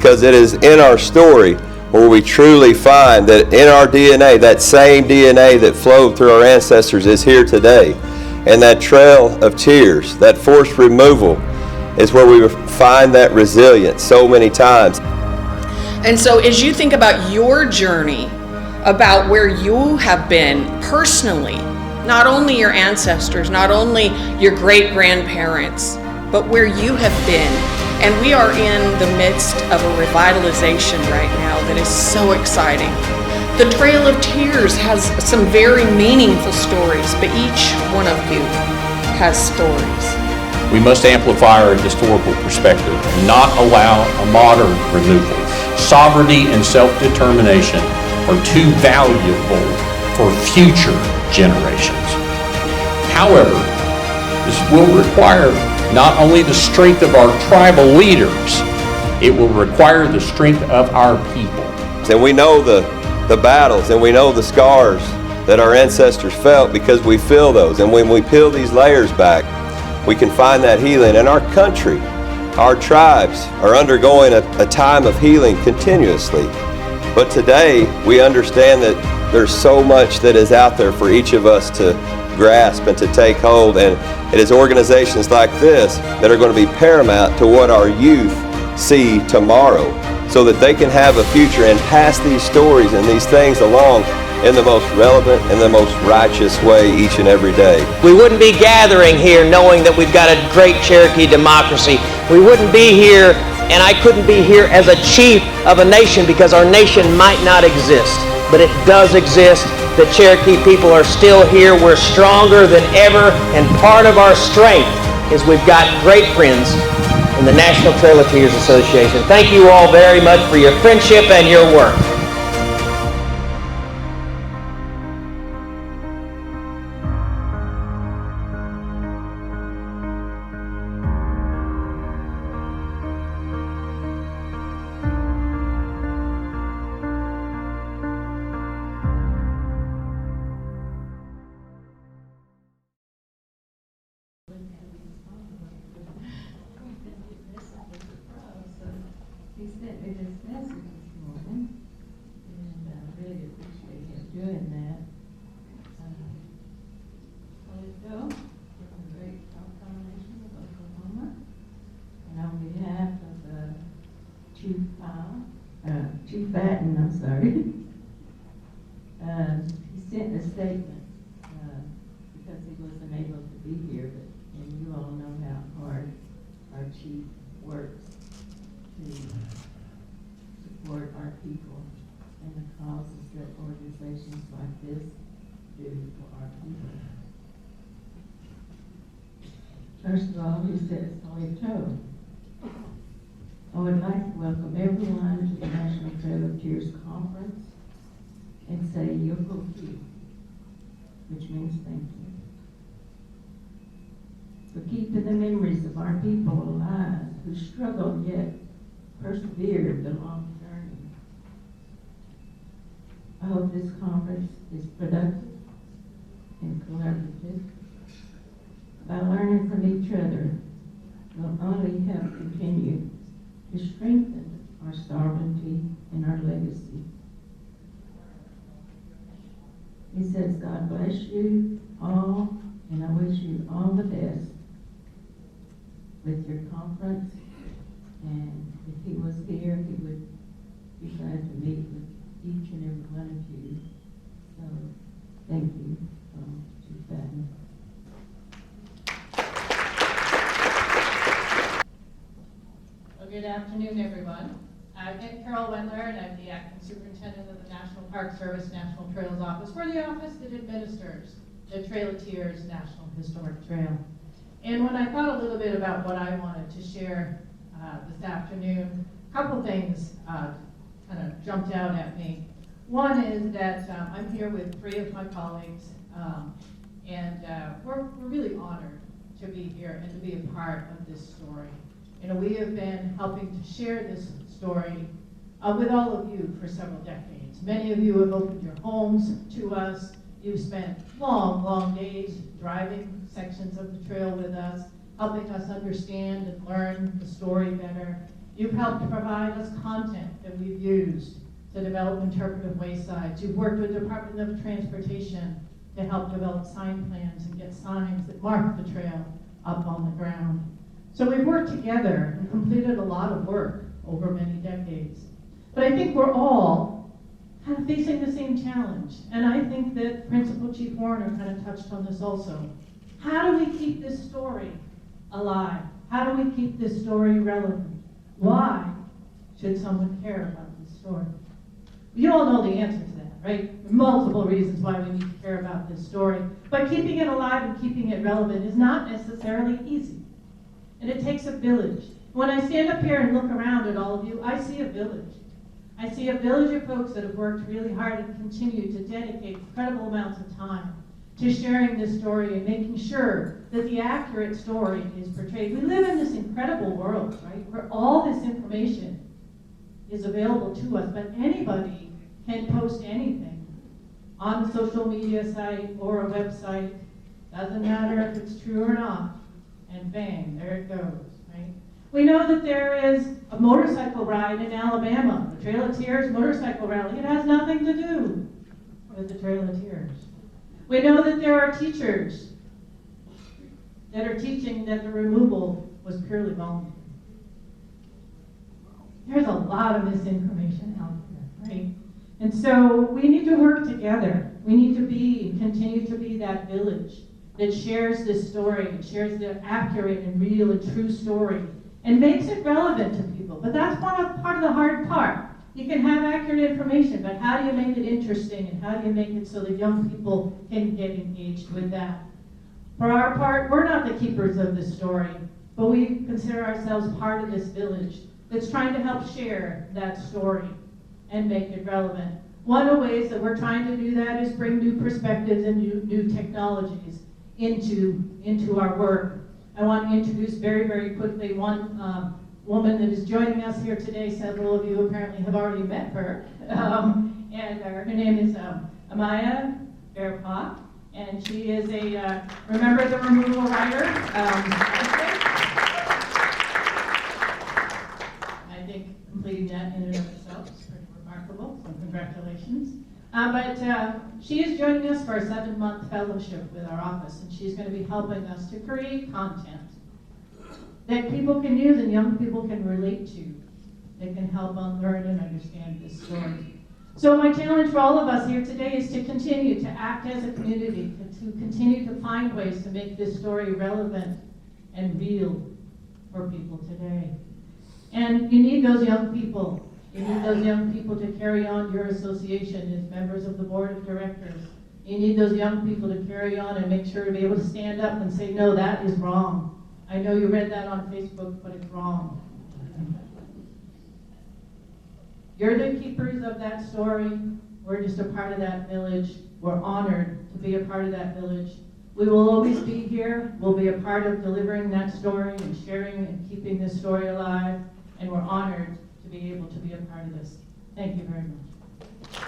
because it is in our story where we truly find that in our DNA, that same DNA that flowed through our ancestors is here today. And that trail of tears, that forced removal, is where we find that resilience so many times. And so as you think about your journey, about where you have been personally, not only your ancestors, not only your great-grandparents, but where you have been. And we are in the midst of a revitalization right now that is so exciting. The Trail of Tears has some very meaningful stories, but each one of you has stories. We must amplify our historical perspective and not allow a modern removal. Sovereignty and self-determination are too valuable for future generations. However, this will require not only the strength of our tribal leaders, it will require the strength of our people. And we know the battles and we know the scars that our ancestors felt because we feel those. And when we peel these layers back, we can find that healing. And our country, our tribes are undergoing a time of healing continuously. But today, we understand that there's so much that is out there for each of us to grasp and to take hold. And it is organizations like this that are going to be paramount to what our youth see tomorrow, so that they can have a future and pass these stories and these things along in the most relevant and the most righteous way each and every day. We wouldn't be gathering here knowing that we've got a great Cherokee democracy. We wouldn't be here, and I couldn't be here as a chief of a nation, because our nation might not exist. But it does exist. The Cherokee people are still here. We're stronger than ever, and part of our strength is we've got great friends in the National Trail of Tears Association. Thank you all very much for your friendship and your work. He sent me this message this morning, and I really appreciate him doing that. Let it go from the great Choctaw Nation of Oklahoma, and on behalf of Chief Batten, I'm sorry, he sent a statement because he wasn't able to be here, and you all know how hard our chief works to support our people and the causes that organizations like this do for our people. First of all, he says, "Polito, I would like to welcome everyone to the National Trail of Tears Conference and say Yokoki, which means thank you, for keeping the memories of our people alive who struggled yet persevered the long journey. I hope this conference is productive and collaborative. By learning from each other, will only help continue to strengthen our sovereignty and our legacy." He says, "God bless you all, and I wish you all the best with your conference. And if he was here, he would be glad to meet with each and every one of you. So, thank you, Chief Batten." Well, good afternoon, everyone. I'm Carol Wendler, and I'm the Acting Superintendent of the National Park Service National Trails Office. We're the office that administers the Trail of Tears National Historic Trail. And when I thought a little bit about what I wanted to share this afternoon, a couple things kind of jumped out at me. One is that I'm here with 3 of my colleagues, and we're really honored to be here and to be a part of this story. You know, we have been helping to share this story with all of you for several decades. Many of you have opened your homes to us. You've spent long, long days driving sections of the trail with us, helping us understand and learn the story better. You've helped provide us content that we've used to develop interpretive waysides. You've worked with the Department of Transportation to help develop sign plans and get signs that mark the trail up on the ground. So we've worked together and completed a lot of work over many decades. But I think we're all kind of facing the same challenge. And I think that Principal Chief Warner kind of touched on this also. How do we keep this story alive? How do we keep this story relevant? Why should someone care about this story? You all know the answer to that, right? There are multiple reasons why we need to care about this story. But keeping it alive and keeping it relevant is not necessarily easy. And it takes a village. When I stand up here and look around at all of you, I see a village. I see a village of folks that have worked really hard and continue to dedicate incredible amounts of time to sharing this story and making sure that the accurate story is portrayed. We live in this incredible world, right, where all this information is available to us, but anybody can post anything on a social media site or a website. Doesn't matter if it's true or not, and bang, there it goes, right? We know that there is a motorcycle ride in Alabama, the Trail of Tears motorcycle rally. It has nothing to do with the Trail of Tears. We know that there are teachers that are teaching that the removal was purely voluntary. There's a lot of misinformation out there, right? And so we need to work together. We need to be and continue to be that village that shares this story and shares the accurate and real and true story and makes it relevant to people. But that's part of the hard part. You can have accurate information, but how do you make it interesting and how do you make it so that young people can get engaged with that? For our part, we're not the keepers of this story, but we consider ourselves part of this village that's trying to help share that story and make it relevant. One of the ways that we're trying to do that is bring new perspectives and new technologies into our work. I want to introduce very, very quickly one woman that is joining us here today. Several of you apparently have already met her. And her name is Amaya Bearpaw, and she is a, remember the removal rider? I think completing that in and of itself is pretty remarkable, so congratulations. But she is joining us for a 7-month fellowship with our office, and she's going to be helping us to create content that people can use and young people can relate to, that can help learn and understand this story. So my challenge for all of us here today is to continue to act as a community, to continue to find ways to make this story relevant and real for people today. And you need those young people. You need those young people to carry on your association as members of the board of directors. You need those young people to carry on and make sure to be able to stand up and say, no, that is wrong. I know you read that on Facebook, but it's wrong. You're the keepers of that story. We're just a part of that village. We're honored to be a part of that village. We will always be here. We'll be a part of delivering that story and sharing and keeping this story alive. And we're honored to be able to be a part of this. Thank you very much.